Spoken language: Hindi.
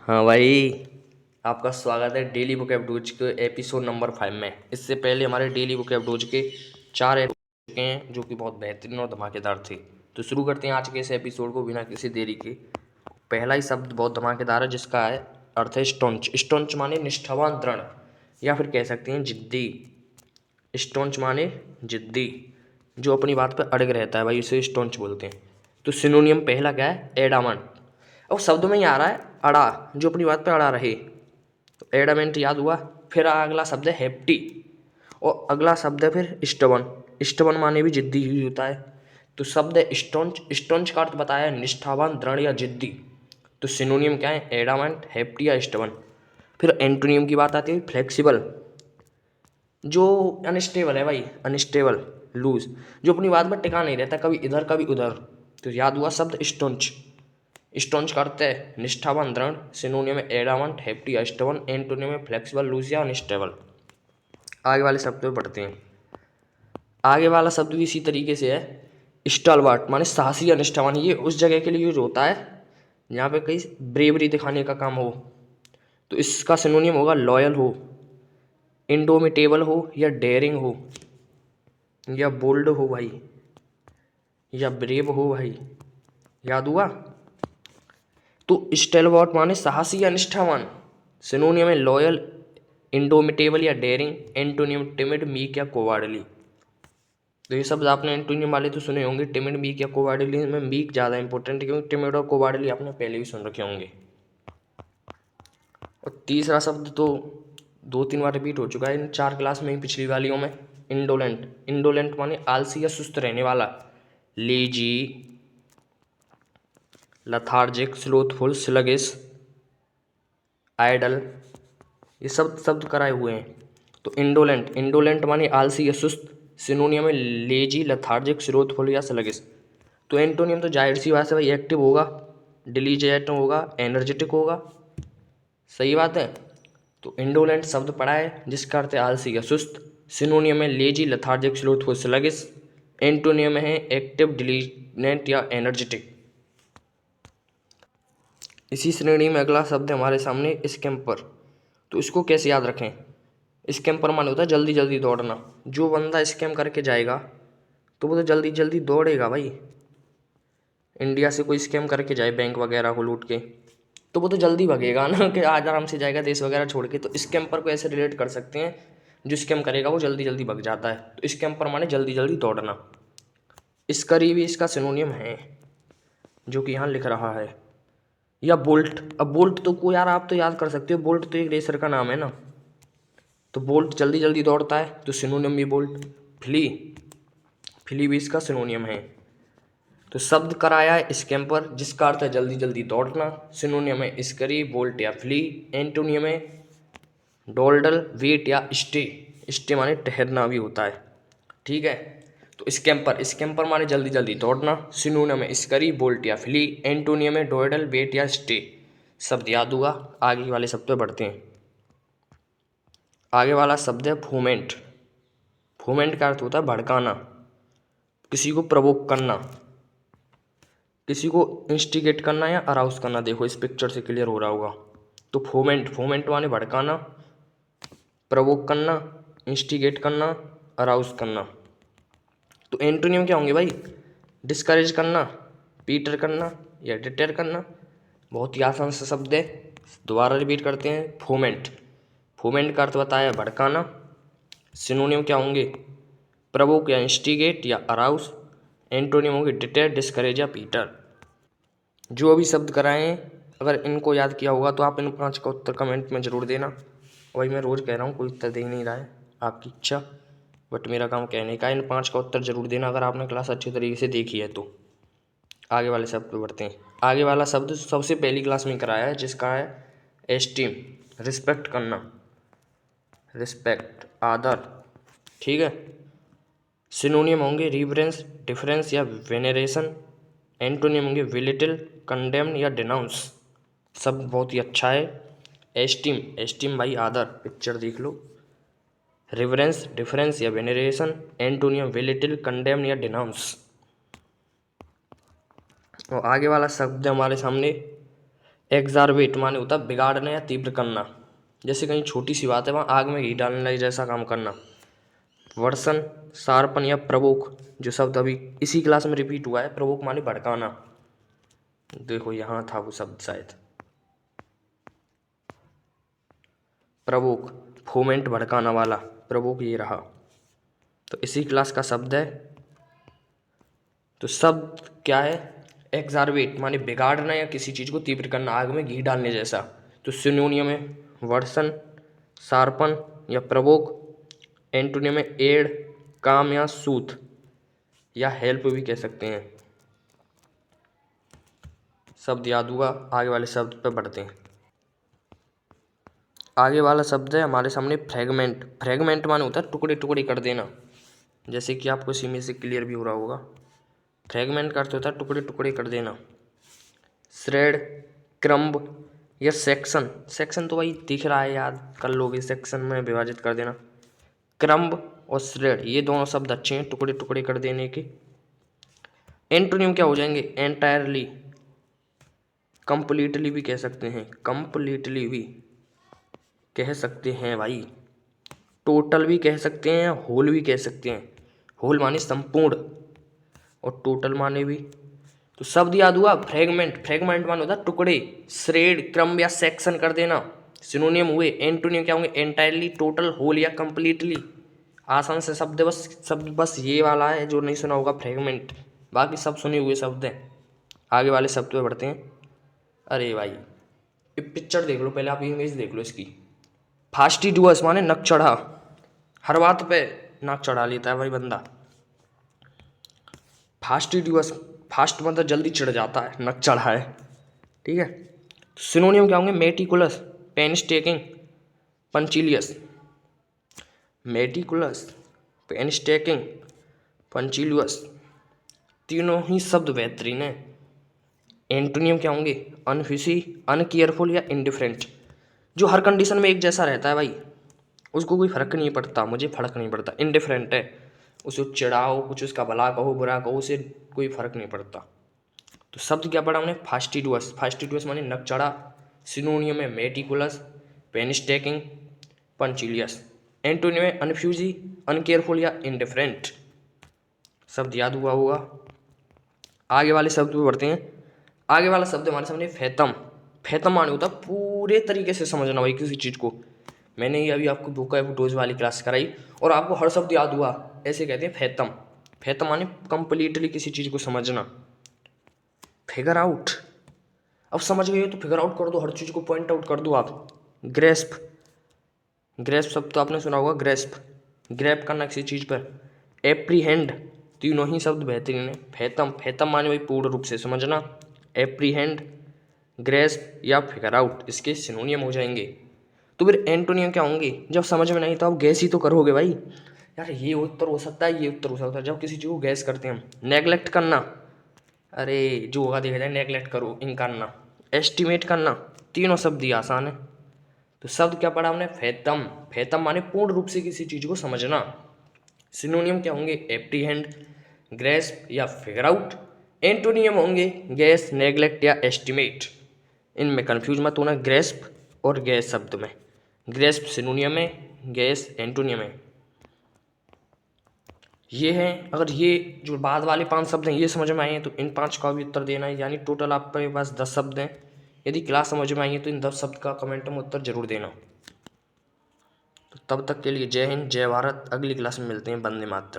हाँ भाई, आपका स्वागत है डेली वोकैबुलरी के एपिसोड नंबर 5 में। इससे पहले हमारे डेली वोकैबुलरी के 4 एपिसोड चुके हैं जो कि बहुत बेहतरीन और धमाकेदार थे। तो शुरू करते हैं आज के इस एपिसोड को बिना किसी देरी के। पहला ही शब्द बहुत धमाकेदार है जिसका है अर्थ है स्टोंच। स्टोंच माने निष्ठावान, दृढ़, या फिर कह सकते हैं जिद्दी। स्टोंच माने जिद्दी, जो अपनी बात पर अड़ग रहता है भाई, उसे स्टोंच बोलते हैं। तो सिनोनियम पहला क्या है? एडामंट। अब शब्द में ही आ रहा है अड़ा, जो अपनी बात पे अड़ा रहे। तो एडामेंट याद हुआ। फिर अगला शब्द है हेप्टी, और अगला शब्द है फिर स्टबन। स्टबन माने भी जिद्दी ही होता है। तो शब्द है स्टोंच। स्टोंच का अर्थ बताया निष्ठावान, दृढ़ या जिद्दी। तो सिनोनियम क्या है? एडामेंट, हेप्टी या स्टबन। फिर एंटोनियम की बात आती है फ्लेक्सिबल, जो अनस्टेबल है भाई, अनस्टेबल, लूज, जो अपनी बात पर टिका नहीं रहता, कभी इधर कभी उधर। तो याद हुआ शब्द स्टोंच। स्टोन्स का अर्थ है निष्ठावान, दृढ़। सिनोनियम में एडामंट, हेप्टी या स्टबन। एंटोनियम में फ्लेक्सिबल, लूज या अनस्टेबल। आगे वाले शब्द पे पढ़ते हैं। आगे वाला शब्द भी इसी तरीके से है। स्टालवार्ट माने साहसी या निष्ठावान। ये उस जगह के लिए यूज होता है जहाँ पे कहीं ब्रेवरी दिखाने का काम हो। तो इसका सिनोनियम होगा लॉयल हो, इंडोमिटेबल हो, या डेयरिंग हो, या बोल्ड हो भाई, या ब्रेव हो भाई। याद हुआ? तो स्टेलवॉट माने साहसी या निष्ठावान। सिनोनियम है लॉयल, इंडोमिटेबल या डेयरिंग। एंटोनियम टिमिड, मीक या कोवार्डली। तो ये शब्द आपने एंटोनियम वाले तो सुने होंगे, टिमिड, मीक या कोवार्डली में मीक ज़्यादा इंपॉर्टेंट है क्योंकि टिमिड और कोवार्डली आपने पहले भी सुन रखे होंगे। और तीसरा शब्द तो 2-3 बार रिपीट हो चुका है इन 4 क्लास में ही, पिछली वालियों में। इंडोलेंट। इंडोलेंट माने आलसी या सुस्त रहने वाला। लेजी, लथार्जिक, स्लोथफुल, स्लगिश, आइडल, ये सब शब्द कराए हुए हैं। तो इंडोलेंट, इंडोलेंट माने आलसी या सुस्त। सिनोनियम में लेजी, लथार्जिक, स्लोथफुल या स्लगिश। तो एंटोनियम तो जाहिर सी बात है भाई, एक्टिव होगा, डिलीजेंट होगा, एनर्जेटिक होगा। सही बात है। तो इंडोलेंट शब्द पढ़ा है जिसका अर्थ है आलसी या सुस्त। सिनोनियम में लेजी, लथार्जिक, स्लोथफुल, स्लगिश। एंटोनियम है एक्टिव, डिलीजेंट या एनर्जेटिक। इसी श्रेणी में अगला शब्द है हमारे सामने स्कैम्पर। तो इसको कैसे याद रखें? स्कैम्पर माने होता है जल्दी जल्दी दौड़ना। जो बंदा स्कैम करके जाएगा तो वो तो जल्दी जल्दी दौड़ेगा भाई। इंडिया से कोई स्कैम करके जाए बैंक वगैरह को लूट के, तो वो तो जल्दी भगेगा ना, कि आज आराम से जाएगा देश वगैरह छोड़ के। तो स्कैम्पर को ऐसे रिलेट कर सकते हैं, जो स्कैम करेगा वो जल्दी जल्दी भग जाता है। तो स्कैम्पर माने जल्दी जल्दी दौड़ना। स्करी भी इसका सिनोनियम है जो कि यहाँ लिख रहा है। या बोल्ट। अब बोल्ट तो को यार आप तो याद कर सकते हो, बोल्ट तो एक रेसर का नाम है ना। तो बोल्ट जल्दी जल्दी दौड़ता है, तो सिनोनियम भी बोल्ट। फ्ली, फ्ली भी इसका सिनोनियम है। तो शब्द कराया है स्कैम्पर, जिसका अर्थ है जल्दी जल्दी दौड़ना। सिनोनियम है स्करी, बोल्ट या फ्ली। एंटोनियम है डोल्डल, वेट या स्टे। स्टे माने ठहरना भी होता है। ठीक है। तो स्कैम्पर, स्कैम्पर माने जल्दी जल्दी दौड़ना। सिनोनियम है स्करी, बोल्ट या फ्ली। एंटोनियम है डोल्डल, वेट या स्टे। शब्द याद हुआ। आगे वाले शब्द पे बढ़ते हैं। आगे वाला शब्द है फोमेंट। फोमेंट का अर्थ होता है भड़काना, किसी को प्रवोक करना, किसी को इंस्टिगेट करना या अराउज करना। देखो इस पिक्चर से क्लियर हो रहा होगा। तो फोमेंट, फोमेंट माने भड़काना, प्रवोक करना, इंस्टिगेट करना, अराउज करना। तो एंटोनियम क्या होंगे भाई? डिस्करेज करना, पीटर करना, या डिटेर करना। बहुत ही आसान सा शब्द है, दोबारा रिपीट करते हैं। फोमेंट, फोमेंट का अर्थ बताया भड़काना। सिनोनियम क्या होंगे? प्रवोक या इंस्टिगेट या अराउज। एंटोनियम होंगे डिटेर, डिस्करेज या पीटर। जो अभी शब्द कराए हैं, अगर इनको याद किया होगा तो आप इन 5 का उत्तर कमेंट में ज़रूर देना। वही मैं रोज़ कह रहा हूँ, कोई उत्तर दे नहीं रहा है, आपकी इच्छा, बट मेरा काम कहने का। इन 5 का उत्तर जरूर देना अगर आपने क्लास अच्छे तरीके से देखी है तो। आगे वाले शब्द पे बढ़ते हैं। आगे वाला शब्द सबसे पहली क्लास में कराया है, जिसका है एस्टीम, रिस्पेक्ट करना, रिस्पेक्ट, आदर। ठीक है। सिनोनियम होंगे रिवरेंस, डिफरेंस या वेनेरेशन। एंटोनियम होंगे विलिटिल, कंडेम्न या डिनाउंस। सब बहुत ही अच्छा है। एस्टीम, एस्टीम भाई आदर, पिक्चर देख लो। रिवरेंस, डिफरेंस या वेनेरेशन। एंटोनियम विलिटिल, कंडेम्न या डिनाउंस। और आगे वाला शब्द है हमारे सामने एग्जारवेट माने होता है बिगाड़ना या तीव्र करना, जैसे कहीं छोटी सी बात है वहाँ आग में घी डालने लगे जैसा काम करना। वर्सन, शार्पन या प्रवोक, जो शब्द अभी इसी क्लास में रिपीट हुआ है, प्रवोक माने भड़काना। देखो यहाँ था वो शब्द शायद, प्रवोक, फोमेंट भड़काना वाला, प्रवोक ये रहा। तो इसी क्लास का शब्द है। तो शब्द क्या है? एग्जारवेट माने बिगाड़ना या किसी चीज़ को तीव्र करना, आग में घी डालने जैसा। तो सिनोनियम है वर्सन, शार्पन या प्रवोक। एंटोनियम है एड, काम या सूथ या हेल्प भी कह सकते हैं। शब्द याद हुआ, आगे वाले शब्द पे बढ़ते हैं। आगे वाला शब्द है हमारे सामने फ्रेगमेंट। फ्रेगमेंट माने होता है टुकड़े टुकड़े कर देना, जैसे कि आपको इसी में से क्लियर भी हो रहा होगा। फ्रेगमेंट का अर्थ होता है टुकड़े टुकड़े कर देना। श्रेड, क्रम्ब या सेक्शन। सेक्शन तो भाई दिख रहा है, याद कर लोगे, सेक्शन में विभाजित कर देना। क्रम्ब और श्रेड ये दोनों शब्द अच्छे हैं टुकड़े टुकड़े कर देने के। एंटोनियम क्या हो जाएंगे? एंटायरली, कंप्लीटली भी कह सकते हैं, कंप्लीटली भी कह सकते हैं भाई। टोटल भी कह सकते हैं, होल भी कह सकते हैं। होल माने संपूर्ण और टोटल माने भी। तो शब्द याद हुआ फ्रेगमेंट। फ्रेगमेंट माने होता है टुकड़े, श्रेड, क्रम या सेक्शन कर देना। सिनोनियम हुए। एंटोनियम क्या होंगे? एंटायरली, टोटल, होल या कंप्लीटली। आसान से शब्द बस ये वाला है जो नहीं सुना होगा, फ्रेगमेंट। बाकी सब सुने हुए शब्द हैं। आगे वाले शब्द पे बढ़ते हैं। अरे भाई ये पिक्चर देख लो पहले, आप इमेज देख लो इसकी। फास्टिडियस माने नक चढ़ा, हर बात पे नाक चढ़ा लेता है भाई बंदा। फास्टिडियस, फास्ट मतलब जल्दी चढ़ जाता है, नक चढ़ा है, ठीक है। सिनोनियम क्या होंगे? मेटिकुलस, पेनस्टेकिंग, पंचिलियस। मेटिकुलस, पेनस्टेकिंग, पंचिलियस, तीनों ही शब्द बेहतरीन है। एंटोनियम क्या होंगे? अनफिशी, अनकेयरफुल या इनडिफरेंट, जो हर कंडीशन में एक जैसा रहता है भाई, उसको कोई फर्क नहीं पड़ता, मुझे फर्क नहीं पड़ता। इनडिफरेंट है, उसे चिढ़ाओ, कुछ उसका भला कहो बुरा कहो, उसे कोई फर्क नहीं पड़ता। तो शब्द क्या पढ़ा हमने? फास्टिडियस। फास्टिडियस माने नक चढ़ा। सिनोनियम है मेटिकुलस, पेनिस्टेकिंग, पंचिलियस। एंटोनियम है अनफ्यूजी, अनकेयरफुल या इनडिफरेंट। शब्द याद हुआ होगा। आगे वाले शब्द पे बढ़ते हैं। आगे वाला शब्द हमारे सामने फैथम। फैथम माने होता है पूरे तरीके से समझना भाई किसी चीज़ को। मैंने ये अभी आपको वोकैबुलरी वाली क्लास कराई और आपको हर शब्द याद हुआ, ऐसे कहते हैं फैथम। फैथम माने कंप्लीटली किसी चीज़ को समझना। फिगर आउट, अब समझ गए हो तो फिगर आउट कर दो, हर चीज़ को पॉइंट आउट कर दो आप। ग्रेस्प, ग्रेस्प शब्द तो आपने सुना होगा, ग्रेस्प, ग्रैप करना किसी चीज़ पर। एप्रीहेंड, तीनों ही शब्द बेहतरीन है। फैथम, फैथम माने भाई पूर्ण रूप से समझना। एप्रीहेंड, ग्रेस्प या फिगर आउट इसके सिनोनियम हो जाएंगे। तो फिर एंटोनियम क्या होंगे? जब समझ में नहीं तो आप गैस ही तो करोगे भाई, यार ये उत्तर हो सकता है, ये उत्तर हो सकता है। जब किसी चीज़ को गैस करते हैं हम। नेगलेक्ट करना, अरे जो होगा देखा जाए, नेगलेक्ट करो, इन करना। एस्टिमेट करना, तीनों शब्द ही आसान है। तो शब्द क्या पढ़ा हमने? फैथम। फैथम माने पूर्ण रूप से किसी चीज़ को समझना। सिनोनियम क्या होंगे? एप्रीहेंड, ग्रेस्प या फिगर आउट। एंटोनियम होंगे गैस, नेगलेक्ट या एस्टिमेट। इनमें कंफ्यूज मत होना ग्रेस्प और गैस शब्द में। ग्रेस्प सिनोनियम है, गैस एंटोनियम है। ये है, अगर ये जो बाद वाले 5 शब्द हैं ये समझ में आए हैं तो इन 5 का भी उत्तर देना है, यानी टोटल आपके पास 10 शब्द हैं। यदि क्लास समझ में आई है तो इन 10 शब्द का कमेंट में उत्तर जरूर देना। तो तब तक के लिए जय हिंद, जय भारत। अगली क्लास में मिलते हैं। वंदे मातरम।